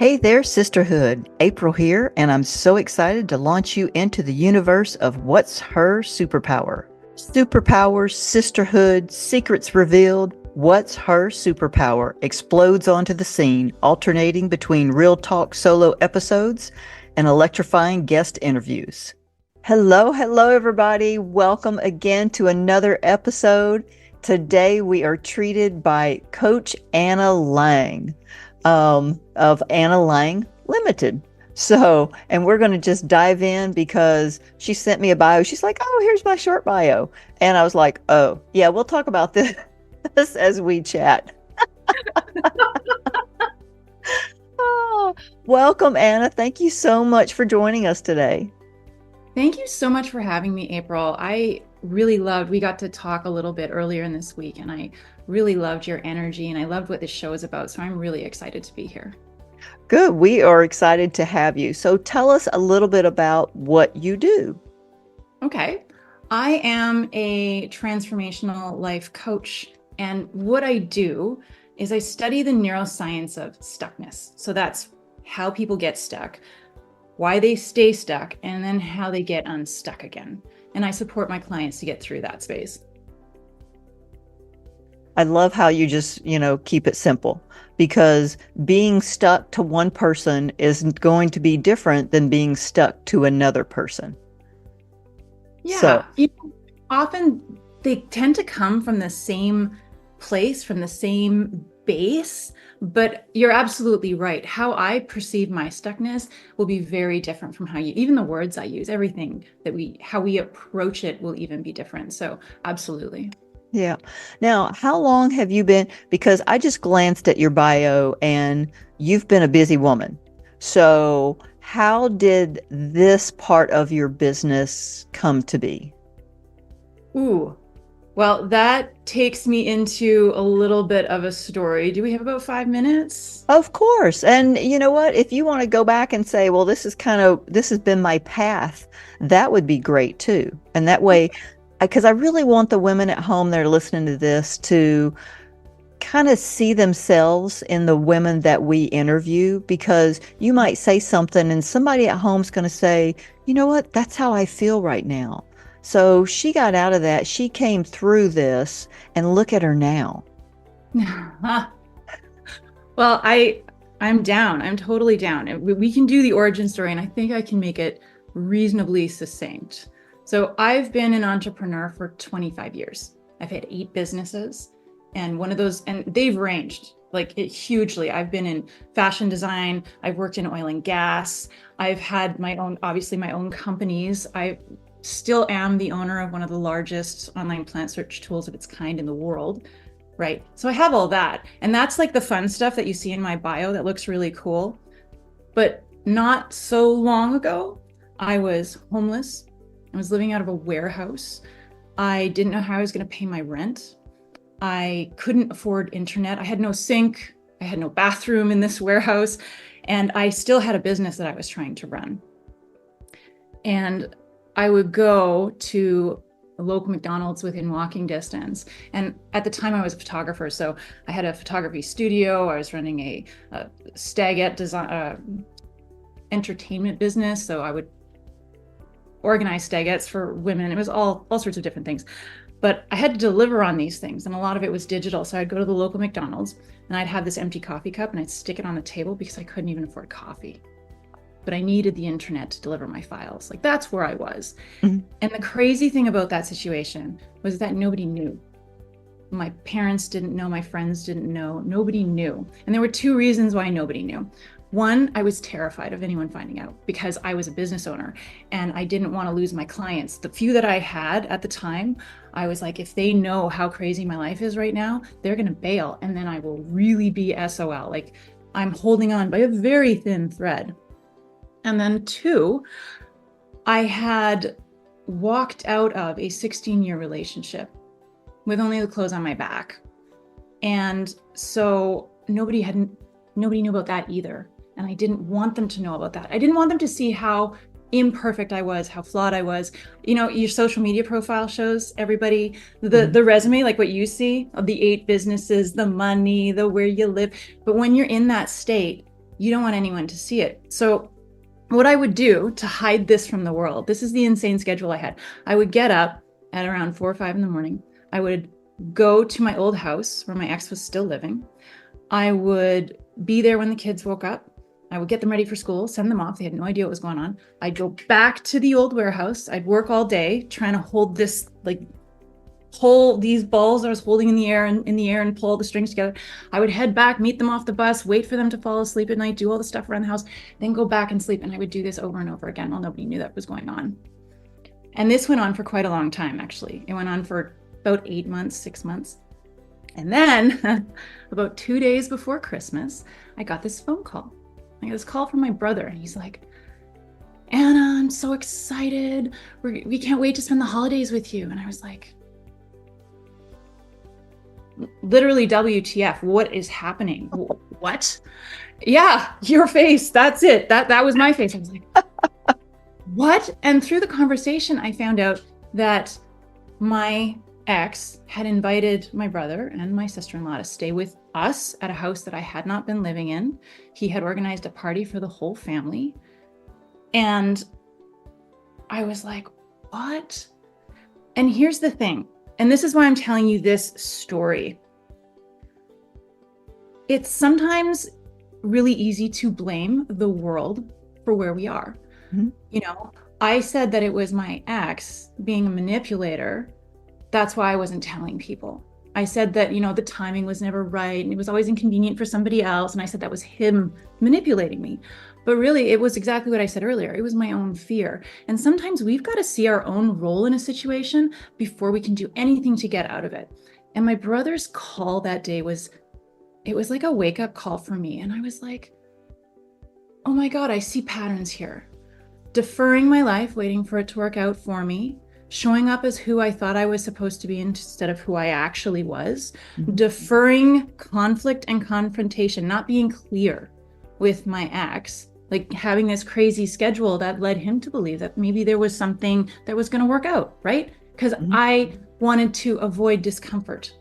Hey there, sisterhood. April here, and I'm so excited to launch you into the universe of What's Her Superpower. Superpowers, sisterhood, secrets revealed. What's Her Superpower explodes onto the scene, alternating between real talk solo episodes and electrifying guest interviews. Hello, everybody. Welcome again to another episode. Today we are treated by Coach Anna Lang of Anna Lang Limited. So, and we're going to just dive in because she sent me a bio. She's like, "Oh, here's my short bio." And I was like, "Oh, yeah, we'll talk about this, this as we chat." Oh, welcome, Anna. Thank you so much for joining us today. Thank you so much for having me, April. We got to talk a little bit earlier in this week, and I really loved your energy and I loved what this show is about. So I'm really excited to be here. Good. We are excited to have you. So tell us a little bit about what you do. Okay. I am a transformational life coach, and what I do is I study the neuroscience of stuckness. So that's how people get stuck, why they stay stuck, and then how they get unstuck again. And I support my clients to get through that space. I love how you just, keep it simple because being stuck to one person is going to be different than being stuck to another person. So, Yeah. Often they tend to come from the same place, from the same base, but you're absolutely right. How I perceive my stuckness will be very different from even the words I use, everything how we approach it will even be different. So absolutely. yeah. Now, how long have you been? Because I just glanced at your bio and you've been a busy woman. So, how did this part of your business come to be? Ooh, well, that takes me into a little bit of a story. Do we have about 5 minutes? Of course. And you know what? If you want to go back and say, well, this has been my path, that would be great too. And that way, because I really want the women at home that are listening to this to kind of see themselves in the women that we interview, because you might say something and somebody at home's going to say, you know what? That's how I feel right now. So she got out of that. She came through this and look at her now. Well, I'm down. I'm totally down. And we can do the origin story, and I think I can make it reasonably succinct. So I've been an entrepreneur for 25 years. I've had 8 businesses, and one of those, and they've ranged like it hugely. I've been in fashion design. I've worked in oil and gas. I've had obviously my own companies. I still am the owner of one of the largest online plant search tools of its kind in the world. Right. So I have all that. And that's like the fun stuff that you see in my bio that looks really cool. But not so long ago, I was homeless. I was living out of a warehouse. I didn't know how I was going to pay my rent. I couldn't afford internet. I had no sink. I had no bathroom in this warehouse. And I still had a business that I was trying to run. And I would go to a local McDonald's within walking distance. And at the time I was a photographer. So I had a photography studio. I was running a stagette design, entertainment business. So I would organize stagettes for women. It was all sorts of different things. But I had to deliver on these things, and a lot of it was digital. So I'd go to the local McDonald's and I'd have this empty coffee cup and I'd stick it on the table because I couldn't even afford coffee. But I needed the internet to deliver my files. Like that's where I was. Mhm. And the crazy thing about that situation was that nobody knew. My parents didn't know, my friends didn't know, nobody knew. And there were 2 reasons why nobody knew. One, I was terrified of anyone finding out because I was a business owner and I didn't want to lose my clients. The few that I had at the time, I was like, if they know how crazy my life is right now, they're going to bail. And then I will really be SOL. Like I'm holding on by a very thin thread. And then 2, I had walked out of a 16-year relationship with only the clothes on my back. And so nobody knew about that either. And I didn't want them to know about that. I didn't want them to see how imperfect I was, how flawed I was. Your social media profile shows everybody the resume, like what you see of the 8 businesses, the money, the where you live. But when you're in that state, You don't want anyone to see it. So what I would do to hide this from the world, this is the insane schedule I had. I would get up at around 4 or 5 in the morning. I would go to my old house where my ex was still living. I would be there when the kids woke up. I would get them ready for school, send them off. They had no idea what was going on. I'd go back to the old warehouse. I'd work all day trying to hold this, like, pull these balls I was holding in the air and pull all the strings together. I would head back, meet them off the bus, wait for them to fall asleep at night, do all the stuff around the house, then go back and sleep. And I would do this over and over again while nobody knew that was going on. And this went on for quite a long time, actually. It went on for about 8 months, 6 months. And then about 2 days before Christmas, I got this phone call. I got this call from my brother, and he's like, Anna, I'm so excited. We can't wait to spend the holidays with you. And I was like, literally, WTF, what is happening? What? Yeah, your face. That's it. That was my face. I was like, what? And through the conversation, I found out that my ex had invited my brother and my sister-in-law to stay with us at a house that I had not been living in. He had organized a party for the whole family. And I was like, what? And here's the thing, and this is why I'm telling you this story. It's sometimes really easy to blame the world for where we are. Mm-hmm. You know, I said that it was my ex being a manipulator. That's why I wasn't telling people. I said that, you know, the timing was never right and it was always inconvenient for somebody else. And I said that was him manipulating me. But really, it was exactly what I said earlier. It was my own fear. And sometimes we've got to see our own role in a situation before we can do anything to get out of it. And my brother's call that day was like a wake-up call for me. And I was like, oh my God, I see patterns here. Deferring my life, waiting for it to work out for me. Showing up as who I thought I was supposed to be instead of who I actually was. Mm-hmm. Deferring conflict and confrontation, not being clear with my ex, like having this crazy schedule that led him to believe that maybe there was something that was going to work out, right? Because mm-hmm. I wanted to avoid discomfort.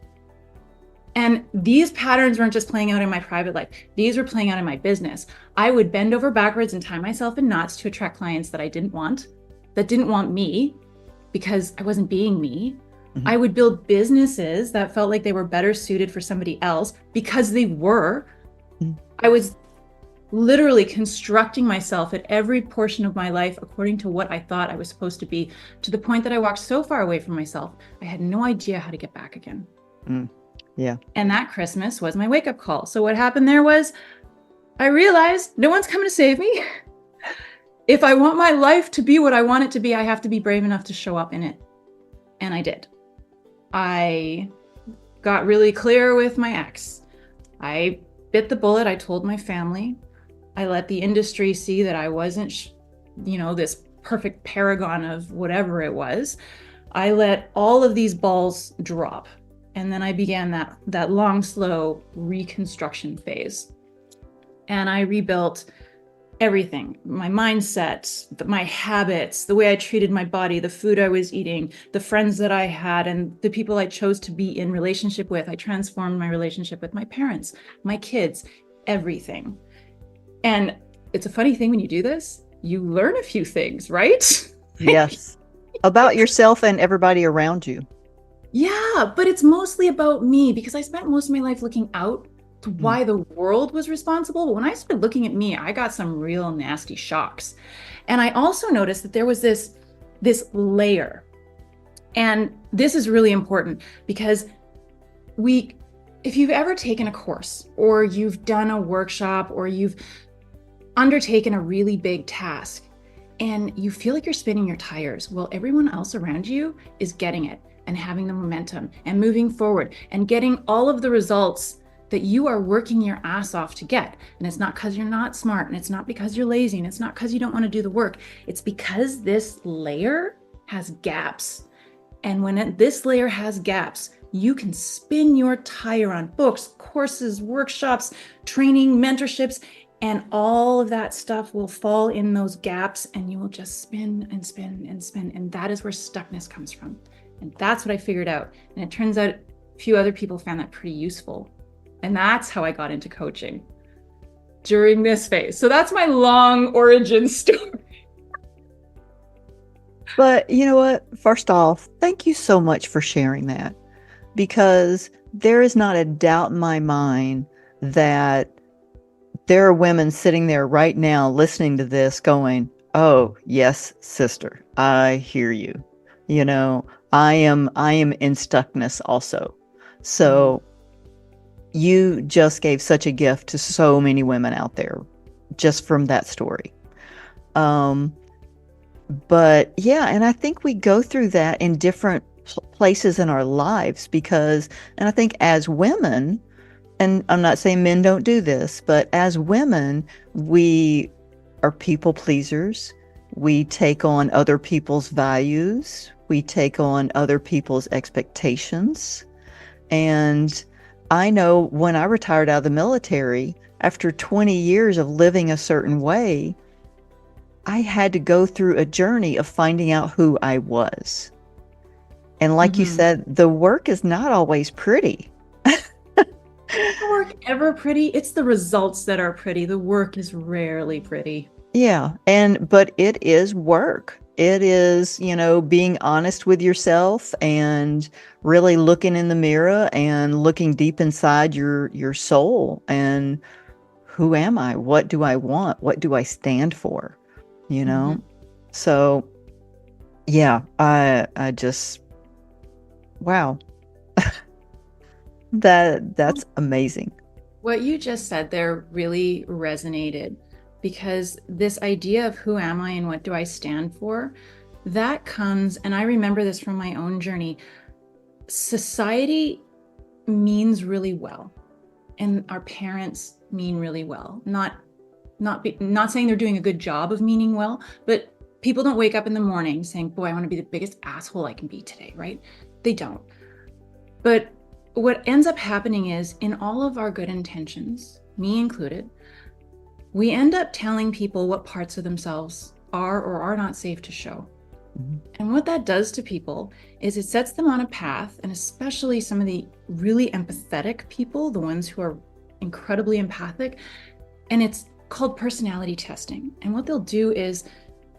And these patterns weren't just playing out in my private life. These were playing out in my business. I would bend over backwards and tie myself in knots to attract clients that I didn't want, that didn't want me, because I wasn't being me. Mm-hmm. I would build businesses that felt like they were better suited for somebody else because they were. Mm-hmm. I was literally constructing myself at every portion of my life according to what I thought I was supposed to be, to the point that I walked so far away from myself, I had no idea how to get back again. Yeah. And that Christmas was my wake-up call. So what happened there was I realized no one's coming to save me. If I want my life to be what I want it to be, I have to be brave enough to show up in it. And I did. I got really clear with my ex. I bit the bullet. I told my family. I let the industry see that I wasn't, this perfect paragon of whatever it was. I let all of these balls drop. And then I began that long, slow reconstruction phase. And I rebuilt everything, my mindset, my habits, the way I treated my body, the food I was eating, the friends that I had, and the people I chose to be in relationship with. I transformed my relationship with my parents, my kids, everything. And it's a funny thing when you do this, you learn a few things, right? Yes. About yourself and everybody around you. Yeah, but it's mostly about me because I spent most of my life looking out to why the world was responsible. But when I started looking at me, I got some real nasty shocks. And I also noticed that there was this layer. And this is really important because if you've ever taken a course or you've done a workshop or you've undertaken a really big task and you feel like you're spinning your tires, well, everyone else around you is getting it and having the momentum and moving forward and getting all of the results that you are working your ass off to get. And it's not because you're not smart, and it's not because you're lazy, and it's not because you don't want to do the work. It's because this layer has gaps. And when this layer has gaps, you can spin your tire on books, courses, workshops, training, mentorships, and all of that stuff will fall in those gaps, and you will just spin and spin and spin. And that is where stuckness comes from. And that's what I figured out. And it turns out a few other people found that pretty useful. And that's how I got into coaching. during this phase. So that's my long origin story. But you know what? First off, thank you so much for sharing that, because there is not a doubt in my mind that there are women sitting there right now listening to this going, "Oh, yes, sister, I hear you." You know, I am in stuckness also. So you just gave such a gift to so many women out there just from that story. Um, but yeah, and I think we go through that in different places in our lives because, and I think as women, and I'm not saying men don't do this, but as women, we are people pleasers. We take on other people's values. We take on other people's expectations. And I know when I retired out of the military, after 20 years of living a certain way, I had to go through a journey of finding out who I was. And like you said, the work is not always pretty. Is the work ever pretty? It's the results that are pretty. The work is rarely pretty. Yeah, but it is work. It is, being honest with yourself and really looking in the mirror and looking deep inside your soul and who am I? What do I want? What do I stand for? You know? So, yeah, I just wow. That's amazing. What you just said there really resonated because this idea of who am I and what do I stand for, that comes, and I remember this from my own journey. Society means really well, and our parents mean really well. Not saying they're doing a good job of meaning well, but people don't wake up in the morning saying, "Boy, I want to be the biggest asshole I can be today," right? They don't. But what ends up happening is, in all of our good intentions, me included, we end up telling people what parts of themselves are or are not safe to show. And what that does to people is it sets them on a path, and especially some of the really empathetic people, the ones who are incredibly empathic, and it's called personality testing. And what they'll do is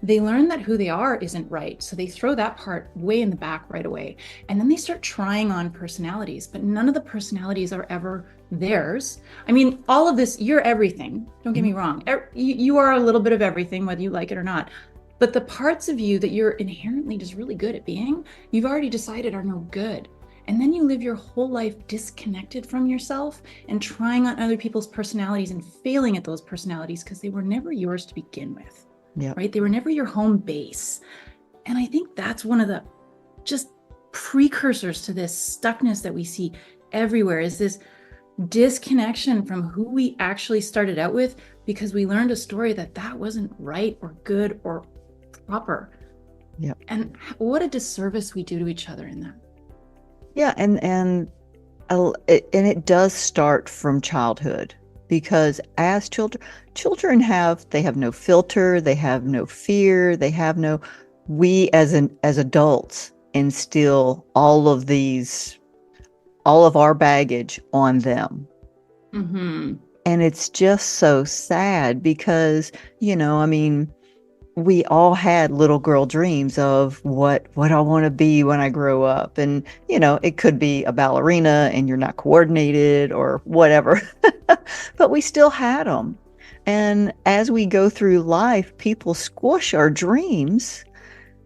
they learn that who they are isn't right. So they throw that part way in the back right away. And then they start trying on personalities, but none of the personalities are ever theirs. I mean, all of this, you're everything. Don't get me wrong. You are a little bit of everything, whether you like it or not. But the parts of you that you're inherently just really good at being, you've already decided are no good. And then you live your whole life disconnected from yourself and trying on other people's personalities and failing at those personalities because they were never yours to begin with. Yeah. Right? They were never your home base. And I think that's one of the just precursors to this stuckness that we see everywhere, is this disconnection from who we actually started out with because we learned a story that wasn't right or good or proper. Yeah. And what a disservice we do to each other in that. Yeah, and it does start from childhood. Because as children have no filter, they have no fear, we as adults instill all of our baggage on them. And it's just so sad because, I mean, we all had little girl dreams of what I want to be when I grow up. And, it could be a ballerina and you're not coordinated or whatever, but we still had them. And as we go through life, people squish our dreams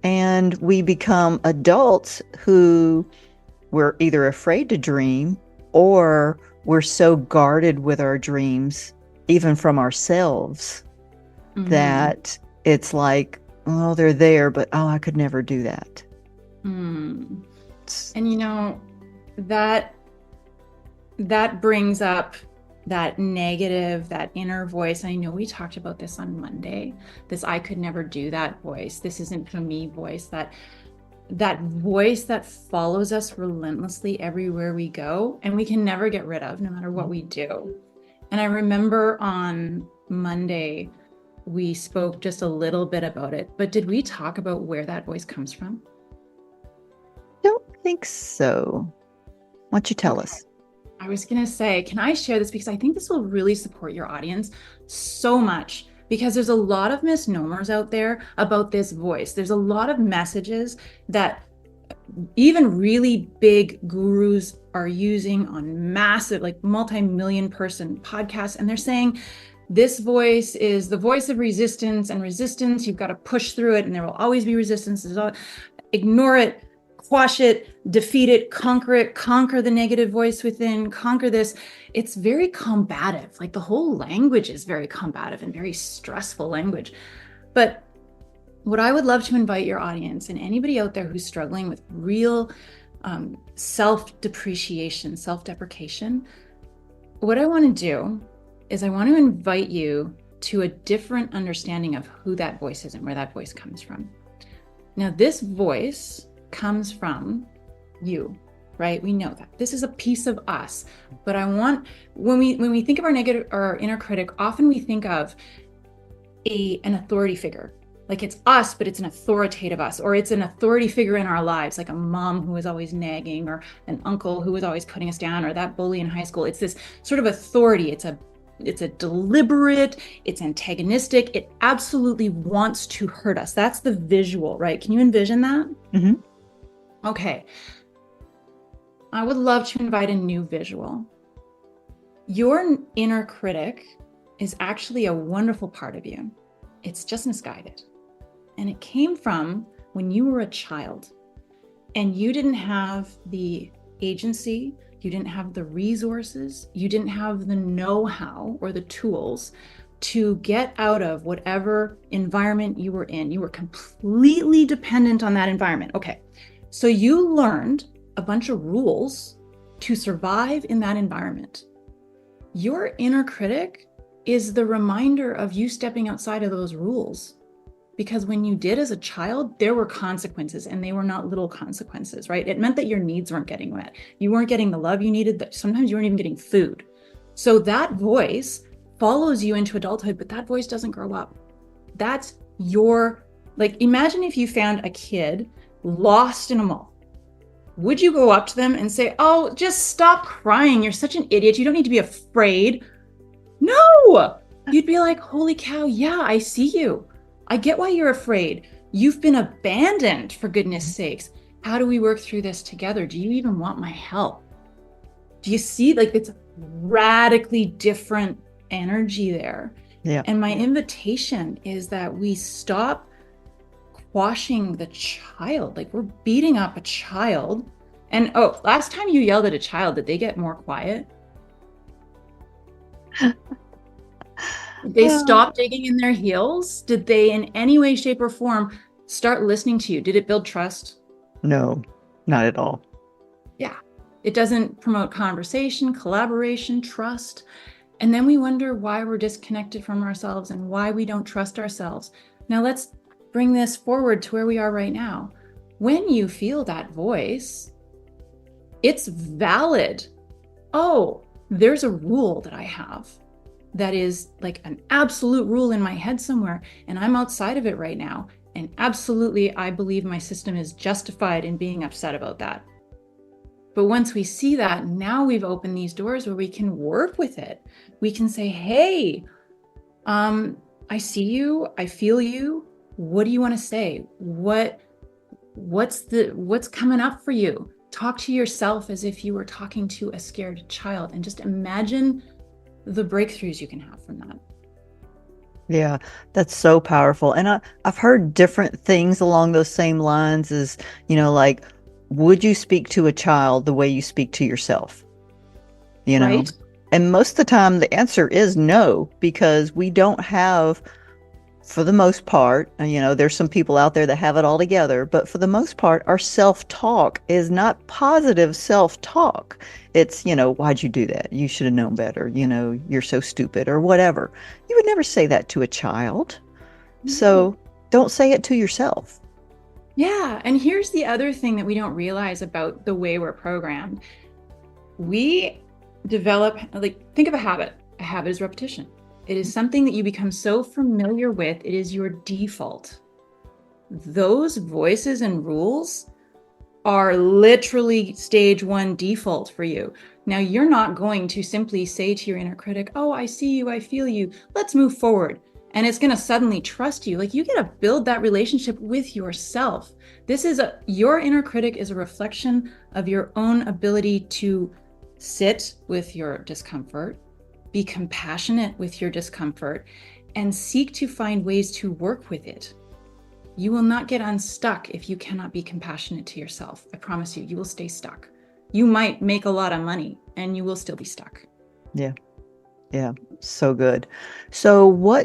and we become adults who we're either afraid to dream or we're so guarded with our dreams, even from ourselves, that it's like, oh, they're there, but oh, I could never do that. And that brings up that negative, that inner voice. I know we talked about this on Monday, this I could never do that voice, this isn't for me voice, that voice that follows us relentlessly everywhere we go and we can never get rid of no matter what we do. And I remember on Monday, we spoke just a little bit about it, but did we talk about where that voice comes from? Don't think so. Why don't you tell us? I was going to say, can I share this? Because I think this will really support your audience so much. Because there's a lot of misnomers out there about this voice. There's a lot of messages that even really big gurus are using on massive, like multi-million person podcasts. And they're saying this voice is the voice of resistance, and resistance, you've got to push through it, and there will always be resistance. Ignore it, quash it, defeat it, conquer the negative voice within, conquer this. It's very combative. Like the whole language is very combative and very stressful language. But what I would love to invite your audience and anybody out there who's struggling with real self-depreciation, self-deprecation, what I want to do is I want to invite you to a different understanding of who that voice is and where that voice comes from. Now, this voice comes from you, right? We know that this is a piece of us. But I want, when we think of our negative or our inner critic, often we think of an authority figure. Like it's us, but it's an authoritative us, or it's an authority figure in our lives, like a mom who is always nagging, or an uncle who is always putting us down, or that bully in high school. It's this sort of authority. It's a deliberate, it's antagonistic. It absolutely wants to hurt us. That's the visual, right? Can you envision that? Mm-hmm. Okay. I would love to invite a new visual. Your inner critic is actually a wonderful part of you. It's just misguided. And it came from when you were a child and you didn't have the agency, you didn't have the resources, you didn't have the know-how or the tools to get out of whatever environment you were in. You were completely dependent on that environment. Okay, so you learned a bunch of rules to survive in that environment. Your inner critic is the reminder of you stepping outside of those rules. Because when you did as a child, there were consequences, and they were not little consequences, right? It meant that your needs weren't getting met. You weren't getting the love you needed. That sometimes you weren't even getting food. So that voice follows you into adulthood, but that voice doesn't grow up. That's like, imagine if you found a kid lost in a mall. Would you go up to them and say, "Oh, just stop crying. You're such an idiot. You don't need to be afraid"? No, you'd be like, "Holy cow. Yeah, I see you. I get why you're afraid. You've been abandoned, for goodness sakes. How do we work through this together? Do you even want my help?" Do you see, like, it's radically different energy there. Yeah. And my invitation is that we stop quashing the child. Like, we're beating up a child. And last time you yelled at a child, did they get more quiet? Did they stop digging in their heels? Did they in any way, shape, or form start listening to you? Did it build trust? No, not at all. Yeah. It doesn't promote conversation, collaboration, trust. And then we wonder why we're disconnected from ourselves and why we don't trust ourselves. Now let's bring this forward to where we are right now. When you feel that voice, it's valid. Oh, there's a rule that I have that is like an absolute rule in my head somewhere, and I'm outside of it right now. And absolutely, I believe my system is justified in being upset about that. But once we see that, now we've opened these doors where we can work with it. We can say, "Hey, I see you, I feel you. What do you want to say? What's coming up for you?" Talk to yourself as if you were talking to a scared child, and just imagine the breakthroughs you can have from that. Yeah, that's so powerful. And I've heard different things along those same lines as, like, would you speak to a child the way you speak to yourself? Right? And most of the time the answer is no, because we don't have, for the most part, there's some people out there that have it all together, but for the most part, our self-talk is not positive self-talk. It's, "Why'd you do that? You should have known better. You're so stupid," or whatever. You would never say that to a child. So don't say it to yourself. Yeah. And here's the other thing that we don't realize about the way we're programmed. We develop, like, think of a habit. A habit is repetition. It is something that you become so familiar with, it is your default. Those voices and rules are literally stage 1 default for you. Now, you're not going to simply say to your inner critic, oh, I see you, I feel you, let's move forward. And it's going to suddenly trust you. Like, you got to build that relationship with yourself. Your inner critic is a reflection of your own ability to sit with your discomfort, be compassionate with your discomfort, and seek to find ways to work with it. You will not get unstuck if you cannot be compassionate to yourself. I promise you, you will stay stuck. You might make a lot of money and you will still be stuck. Yeah. Yeah. So good. So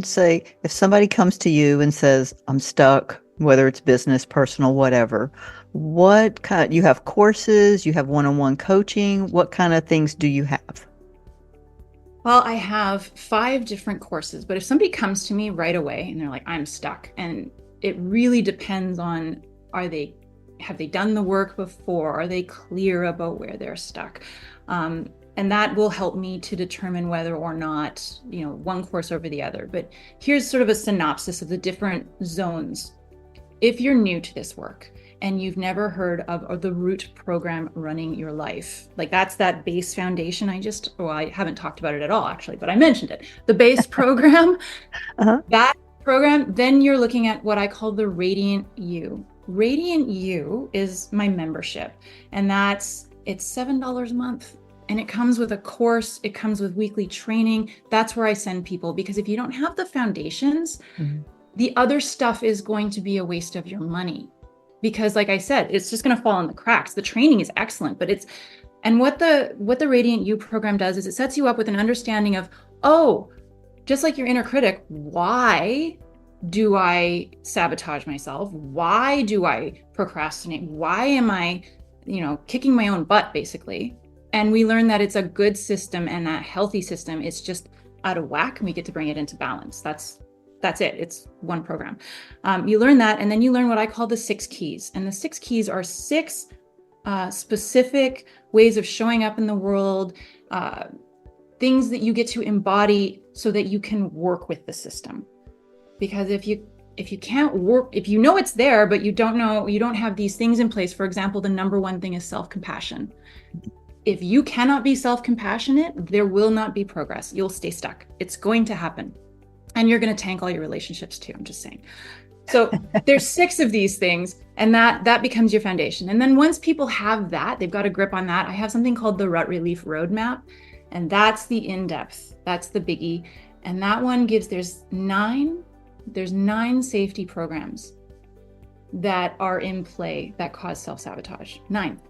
say, if somebody comes to you and says, I'm stuck, whether it's business, personal, whatever, you have courses, you have one-on-one coaching, what kind of things do you have? Well, I have 5 different courses, but if somebody comes to me right away and they're like, I'm stuck, and it really depends on, have they done the work before? Are they clear about where they're stuck? And that will help me to determine whether or not, one course over the other. But here's sort of a synopsis of the different zones. If you're new to this work and you've never heard of the root program, Running Your Life, like that's that base foundation. I haven't talked about it at all, actually, but I mentioned it. The base program, that program, then you're looking at what I call the Radiant You. Radiant You is my membership, and it's $7 a month. And it comes with a course, it comes with weekly training. That's where I send people, because if you don't have the foundations, the other stuff is going to be a waste of your money. Because like I said, it's just going to fall in the cracks. The training is excellent, but what the Radiant You program does is it sets you up with an understanding of, just like your inner critic, why do I sabotage myself? Why do I procrastinate? Why am I, kicking my own butt, basically? And we learn that it's a good system, and that healthy system is just out of whack, and we get to bring it into balance. That's it. It's one program. You learn that, and then you learn what I call the 6 keys. And the 6 keys are 6 specific ways of showing up in the world, things that you get to embody so that you can work with the system. Because if you can't work, if you know it's there, but you don't have these things in place. For example, the number one thing is self-compassion. If you cannot be self-compassionate, there will not be progress. You'll stay stuck. It's going to happen. And you're going to tank all your relationships too. I'm just saying. So there's 6 of these things, and that becomes your foundation. And then once people have that, they've got a grip on that, I have something called the Rut Relief Roadmap. And that's the in-depth. That's the biggie. And that one there's 9 safety programs that are in play that cause self-sabotage. 9.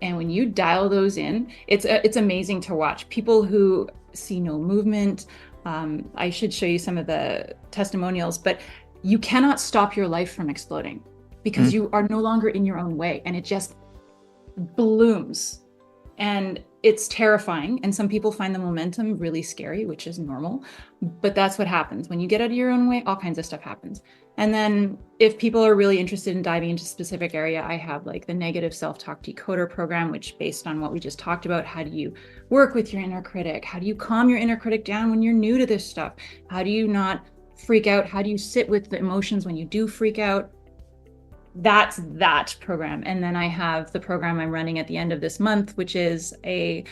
And when you dial those in, it's amazing to watch. People who see no movement. I should show you some of the testimonials, but you cannot stop your life from exploding because you are no longer in your own way, and it just blooms. And it's terrifying. And some people find the momentum really scary, which is normal. But that's what happens. When you get out of your own way, all kinds of stuff happens. And then if people are really interested in diving into a specific area, I have like the Negative Self-Talk Decoder program, which based on what we just talked about, how do you work with your inner critic? How do you calm your inner critic down when you're new to this stuff? How do you not freak out? How do you sit with the emotions when you do freak out? That's that program. And then I have the program I'm running at the end of this month, which is a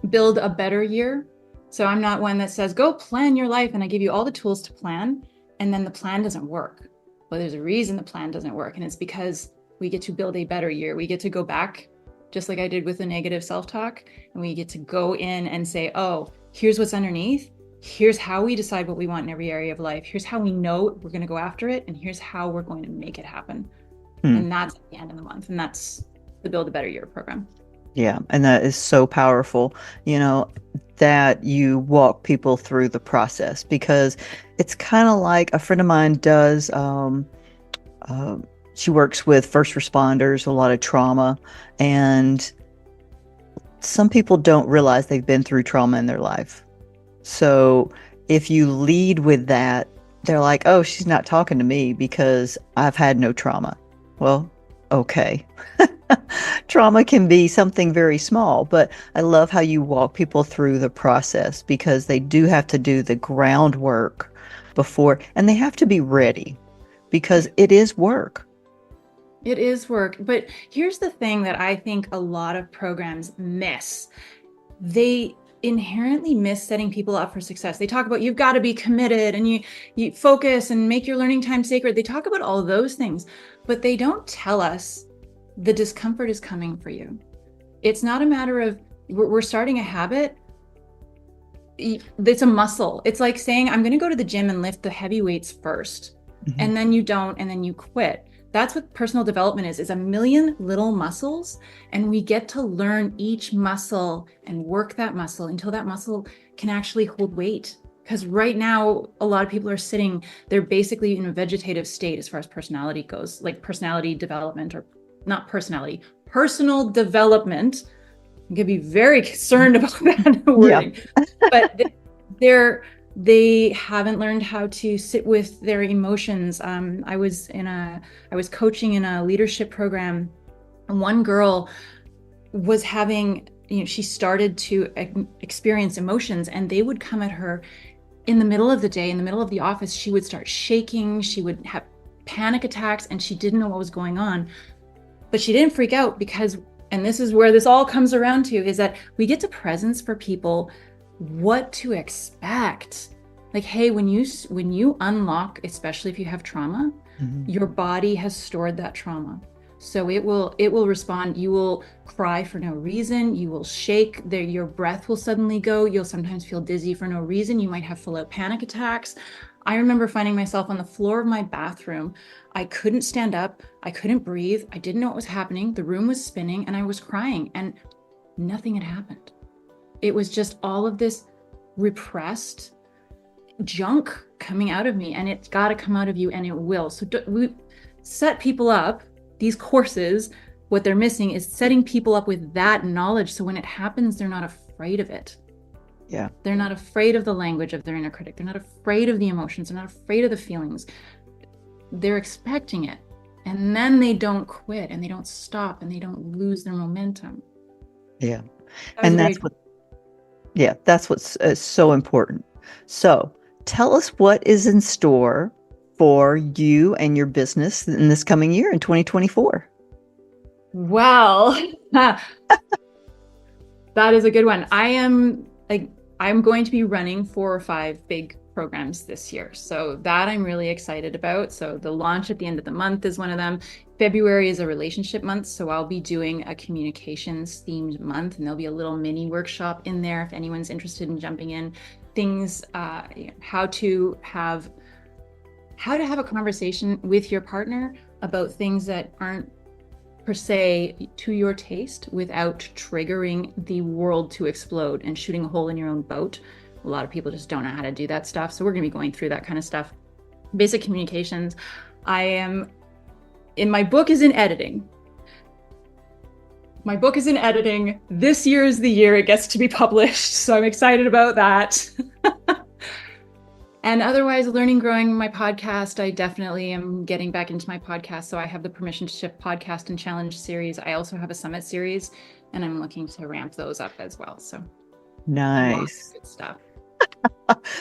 Build a Better Year. So I'm not one that says, go plan your life, and I give you all the tools to plan, and then the plan doesn't work. Well, there's a reason the plan doesn't work, and it's because we get to build a better year. We get to go back, just like I did with the negative self-talk, and we get to go in and say, here's what's underneath. Here's how we decide what we want in every area of life. Here's how we know we're going to go after it. And here's how we're going to make it happen. And that's at the end of the month. And that's the Build a Better Year program. Yeah. And that is so powerful, that you walk people through the process, because it's kind of like a friend of mine does. She works with first responders, a lot of trauma, and some people don't realize they've been through trauma in their life. So if you lead with that, they're like, oh, she's not talking to me because I've had no trauma. Well, okay. Trauma can be something very small, but I love how you walk people through the process, because they do have to do the groundwork before, and they have to be ready, because it is work. It is work. But here's the thing that I think a lot of programs miss. They inherently miss setting people up for success. They talk about you've got to be committed and you focus and make your learning time sacred. They talk about all those things, but they don't tell us the discomfort is coming for you. It's not a matter of we're starting a habit. It's a muscle. It's like saying, I'm going to go to the gym and lift the heavy weights first, and then you don't, and then you quit. That's what personal development is a million little muscles, and we get to learn each muscle and work that muscle until that muscle can actually hold weight. Because right now, a lot of people are sitting, they're basically in a vegetative state as far as personality goes, like personality development, or not personality, personal development. I'm going to be very concerned about that wording. But they haven't learned how to sit with their emotions. I was coaching in a leadership program, and one girl was having, she started to experience emotions, and they would come at her in the middle of the day, in the middle of the office. She would start shaking, she would have panic attacks, and she didn't know what was going on. But she didn't freak out because, and this is where this all comes around to, is that we get to presence for people what to expect. Like, hey, when you unlock, especially if you have trauma, your body has stored that trauma. So it will respond. You will cry for no reason. You will shake. Your breath will suddenly go. You'll sometimes feel dizzy for no reason. You might have full-out panic attacks. I remember finding myself on the floor of my bathroom. I couldn't stand up. I couldn't breathe. I didn't know what was happening. The room was spinning and I was crying and nothing had happened. It was just all of this repressed junk coming out of me, and it's got to come out of you, and it will. So we set people up, these courses, what they're missing is setting people up with that knowledge. So when it happens, they're not afraid of it. Yeah. They're not afraid of the language of their inner critic. They're not afraid of the emotions. They're not afraid of the feelings. They're expecting it. And then they don't quit and they don't stop and they don't lose their momentum. Yeah. And that's what's so important. So tell us what is in store for you and your business in this coming year in 2024. Well, that is a good one. I'm going to be running 4 or 5 big programs this year. So that I'm really excited about. So the launch at the end of the month is one of them. February is a relationship month. So I'll be doing a communications themed month, and there'll be a little mini workshop in there if anyone's interested in jumping in. Things, how to have a conversation with your partner about things that aren't per se to your taste without triggering the world to explode and shooting a hole in your own boat. A lot of people just don't know how to do that stuff. So we're going to be going through that kind of stuff. Basic communications. My book is in editing. My book is in editing. This year is the year it gets to be published. So I'm excited about that. And otherwise, learning, growing my podcast. I definitely am getting back into my podcast. So I have the Permission to Shift podcast and challenge series. I also have a summit series, and I'm looking to ramp those up as well. So nice. Good stuff.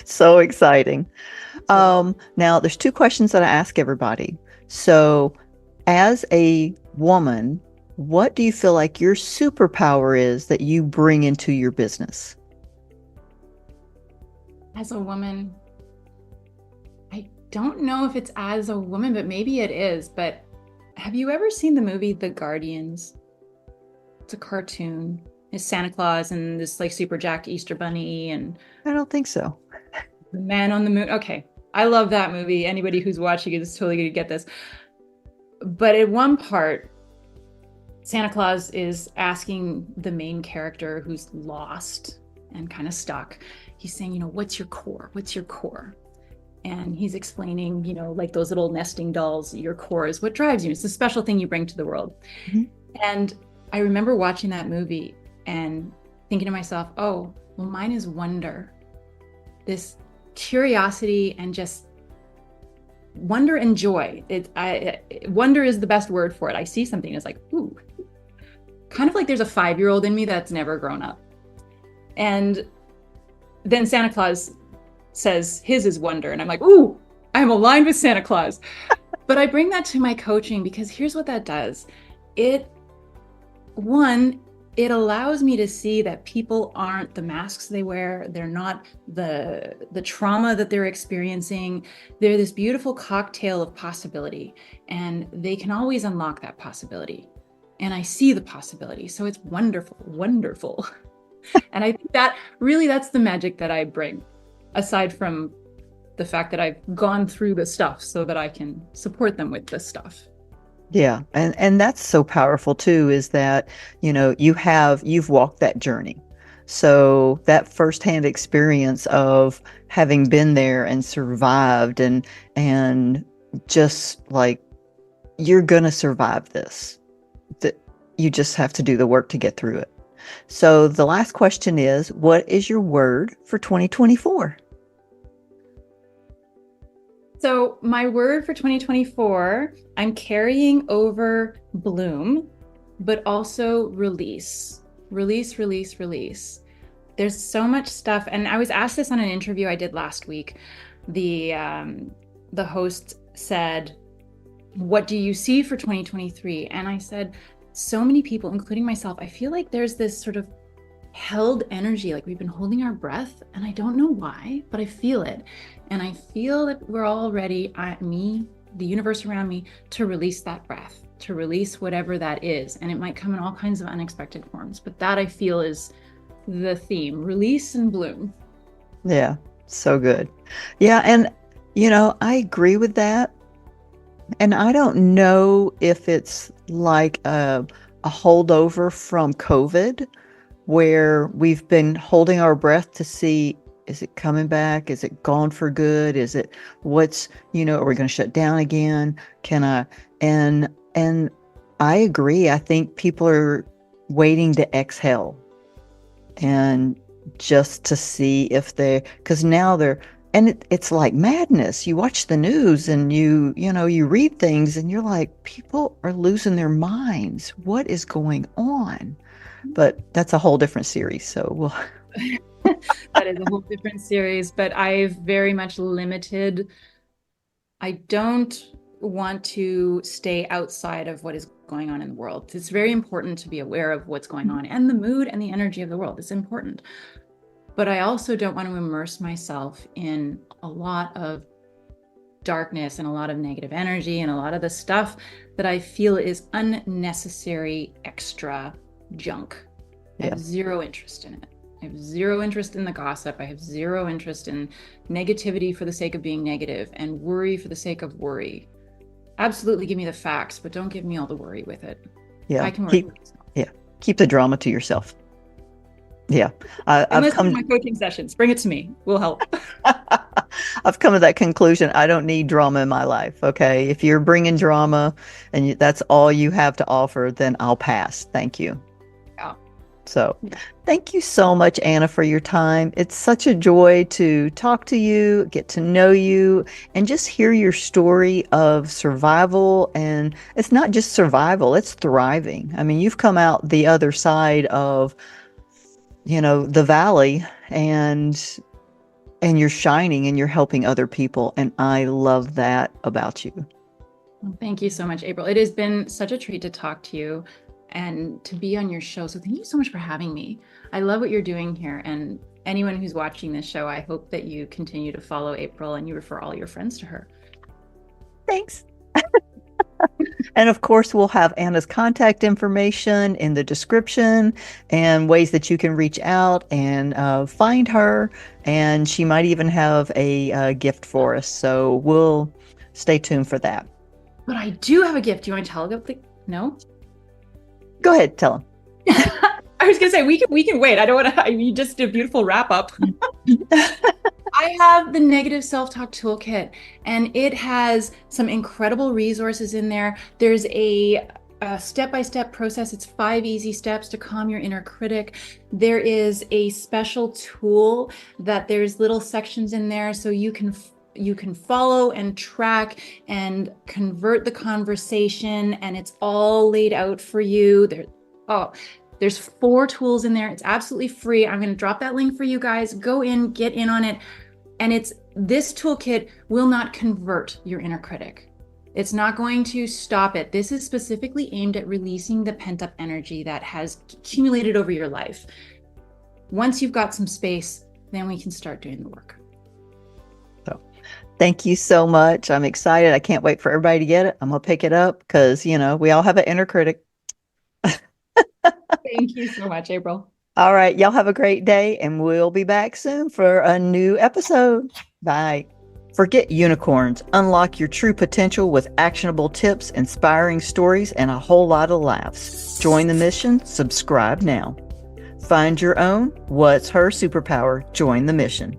So exciting. Now there's 2 questions that I ask everybody. So as a woman, what do you feel like your superpower is that you bring into your business? As a woman, I don't know if it's as a woman, but maybe it is. But have you ever seen the movie The Guardians? It's a cartoon. It's Santa Claus and this like super jacked Easter bunny, and I don't think so. The Man on the Moon. Okay. I love that movie. Anybody who's watching it is totally going to get this. But at one part, Santa Claus is asking the main character who's lost and kind of stuck. He's saying, what's your core? What's your core? And he's explaining, like those little nesting dolls, your core is what drives you. It's a special thing you bring to the world. Mm-hmm. And I remember watching that movie and thinking to myself, oh, well, mine is wonder. This curiosity and just wonder and joy. Wonder is the best word for it. I see something, it's like, ooh, kind of like there's a 5-year-old in me that's never grown up. And then Santa Claus says his is wonder. And I'm like, ooh, I'm aligned with Santa Claus. But I bring that to my coaching because here's what that does. It, one, it allows me to see that people aren't the masks they wear. They're not the trauma that they're experiencing. They're this beautiful cocktail of possibility, and they can always unlock that possibility. And I see the possibility. So it's wonderful, wonderful. And I think that really that's the magic that I bring, aside from the fact that I've gone through the stuff so that I can support them with this stuff. Yeah. And that's so powerful too, is that, you've walked that journey. So that firsthand experience of having been there and survived and just like you're gonna survive this. That you just have to do the work to get through it. So the last question is, what is your word for 2024? So my word for 2024, I'm carrying over bloom, but also release. Release, release, release. There's so much stuff. And I was asked this on an interview I did last week. The host said, "What do you see for 2023?" And I said, so many people, including myself, I feel like there's this sort of held energy, like we've been holding our breath, and I don't know why, but I feel it. And I feel that we're all ready, me, the universe around me, to release that breath, to release whatever that is. And it might come in all kinds of unexpected forms, but that I feel is the theme: release and bloom. Yeah, so good. Yeah, and I agree with that. And I don't know if it's like a holdover from COVID where we've been holding our breath to see, is it coming back? Is it gone for good? Is it are we going to shut down again? And I agree. I think people are waiting to exhale and just to see if because now it's like madness. You watch the news and you read things and you're like, people are losing their minds. What is going on? But that's a whole different series. So we'll. That is a whole different series, but I've very much limited. I don't want to stay outside of what is going on in the world. It's very important to be aware of what's going on, and the mood and the energy of the world is important. But I also don't want to immerse myself in a lot of darkness and a lot of negative energy and a lot of the stuff that I feel is unnecessary extra junk. I have zero interest in it. I have zero interest in the gossip. I have zero interest in negativity for the sake of being negative and worry for the sake of worry. Absolutely give me the facts, but don't give me all the worry with it. Yeah. I can work with myself. Keep the drama to yourself. Yeah. Unless in my coaching sessions, bring it to me. We'll help. I've come to that conclusion. I don't need drama in my life. Okay. If you're bringing drama and that's all you have to offer, then I'll pass. Thank you. Yeah. So thank you so much, Anna, for your time. It's such a joy to talk to you, get to know you, and just hear your story of survival. And it's not just survival, it's thriving. I mean, you've come out the other side of, the valley, and you're shining and you're helping other people. And I love that about you. Well, thank you so much, April. It has been such a treat to talk to you and to be on your show. So thank you so much for having me. I love what you're doing here. And anyone who's watching this show, I hope that you continue to follow April and you refer all your friends to her. Thanks. And of course, we'll have Anna's contact information in the description and ways that you can reach out and find her. And she might even have a gift for us. So we'll stay tuned for that. But I do have a gift. Do you want to tell them? No? Go ahead, tell them. I was going to say, we can wait. I don't want to, you just did a beautiful wrap up. I have the Negative Self-Talk Toolkit, and it has some incredible resources in there. There's a step-by-step process. It's 5 easy steps to calm your inner critic. There is a special tool that there's little sections in there so you can follow and track and convert the conversation, and it's all laid out for you. There's 4 tools in there. It's absolutely free. I'm going to drop that link for you guys. Go in, get in on it. And this toolkit will not convert your inner critic. It's not going to stop it. This is specifically aimed at releasing the pent-up energy that has accumulated over your life. Once you've got some space, then we can start doing the work. So thank you so much. I'm excited. I can't wait for everybody to get it. I'm going to pick it up because, we all have an inner critic. Thank you so much, April. All right. Y'all have a great day, and we'll be back soon for a new episode. Bye. Forget unicorns. Unlock your true potential with actionable tips, inspiring stories, and a whole lot of laughs. Join the mission. Subscribe now. Find your own What's Her Superpower. Join the mission.